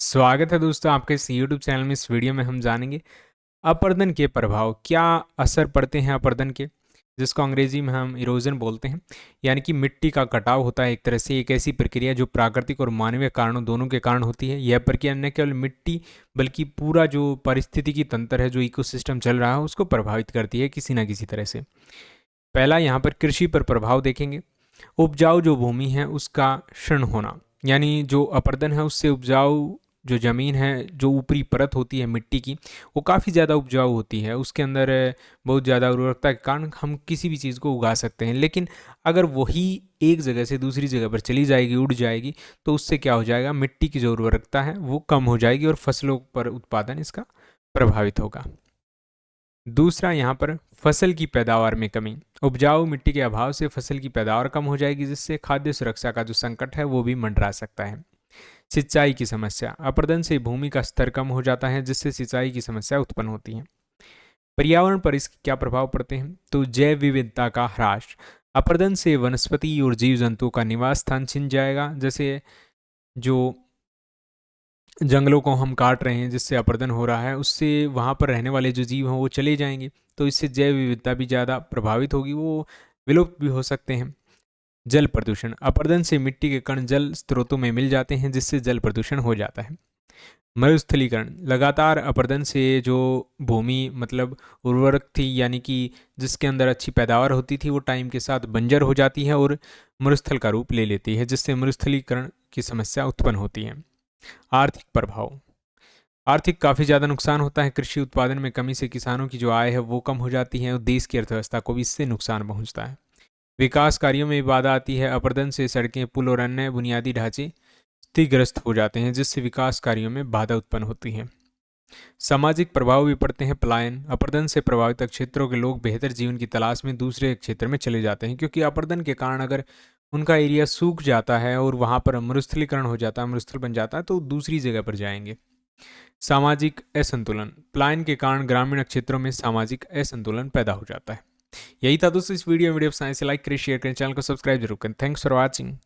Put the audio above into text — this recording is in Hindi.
स्वागत है दोस्तों आपके इस यूट्यूब चैनल में। इस वीडियो में हम जानेंगे अपर्दन के प्रभाव, क्या असर पड़ते हैं अपर्दन के, जिसको अंग्रेजी में हम इरोजन बोलते हैं। यानी कि मिट्टी का कटाव होता है। एक तरह से एक ऐसी प्रक्रिया जो प्राकृतिक और मानवीय कारणों दोनों के कारण होती है। यह प्रक्रिया न केवल मिट्टी बल्कि पूरा जो पारिस्थितिकी तंत्र है, जो इकोसिस्टम चल रहा है, उसको प्रभावित करती है किसी न किसी तरह से। पहला यहाँ पर कृषि पर प्रभाव देखेंगे। उपजाऊ जो भूमि है उसका क्षरण होना, यानी जो अपर्दन है उससे उपजाऊ जो ज़मीन है, जो ऊपरी परत होती है मिट्टी की, वो काफ़ी ज़्यादा उपजाऊ होती है। उसके अंदर बहुत ज़्यादा उर्वरकता के कारण हम किसी भी चीज़ को उगा सकते हैं। लेकिन अगर वही एक जगह से दूसरी जगह पर चली जाएगी, उड़ जाएगी, तो उससे क्या हो जाएगा, मिट्टी की जो उर्वरकता है वो कम हो जाएगी और फसलों पर उत्पादन इसका प्रभावित होगा। दूसरा यहाँ पर फसल की पैदावार में कमी। उपजाऊ मिट्टी के अभाव से फसल की पैदावार कम हो जाएगी, जिससे खाद्य सुरक्षा का जो संकट है वो भी मंडरा सकता है। सिंचाई की समस्या। अपर्दन से भूमि का स्तर कम हो जाता है, जिससे सिंचाई की समस्या उत्पन्न होती है। पर्यावरण पर इसके क्या प्रभाव पड़ते हैं, तो जैव विविधता का ह्रास। अपर्दन से वनस्पति और जीव जंतुओं का निवास स्थान छिन जाएगा। जैसे जो जंगलों को हम काट रहे हैं, जिससे अपर्दन हो रहा है, उससे वहाँ पर रहने वाले जो जीव हैं वो चले जाएंगे, तो इससे जैव विविधता भी ज़्यादा प्रभावित होगी, वो विलुप्त भी हो सकते हैं। जल प्रदूषण। अपर्दन से मिट्टी के कण जल स्रोतों में मिल जाते हैं, जिससे जल प्रदूषण हो जाता है। मरुस्थलीकरण। लगातार अपर्दन से जो भूमि मतलब उर्वरक थी, यानी कि जिसके अंदर अच्छी पैदावार होती थी, वो टाइम के साथ बंजर हो जाती है और मरुस्थल का रूप ले लेती है, जिससे मरुस्थलीकरण की समस्या उत्पन्न होती है। आर्थिक प्रभाव। आर्थिक काफ़ी ज़्यादा नुकसान होता है। कृषि उत्पादन में कमी से किसानों की जो आय है वो कम हो जाती है और देश की अर्थव्यवस्था को भी इससे नुकसान पहुंचता है। विकास कार्यों में भी बाधा आती है। अपर्दन से सड़कें, पुल और अन्य बुनियादी ढांचे क्षतिग्रस्त हो जाते हैं, जिससे विकास कार्यों में बाधा उत्पन्न होती है। सामाजिक प्रभाव भी पड़ते हैं। पलायन। अपर्दन से प्रभावित क्षेत्रों के लोग बेहतर जीवन की तलाश में दूसरे क्षेत्र में चले जाते हैं, क्योंकि अपर्दन के कारण अगर उनका एरिया सूख जाता है और वहाँ पर मरुस्थलीकरण हो जाता है, मरुस्थल बन जाता है, तो दूसरी जगह पर जाएंगे। सामाजिक असंतुलन। पलायन के कारण ग्रामीण क्षेत्रों में सामाजिक असंतुलन पैदा हो जाता है। यही था दोस्तों इस वीडियो पसंद आए लाइक करें, शेयर करें, चैनल को सब्सक्राइब जरूर करें। Thanks for watching.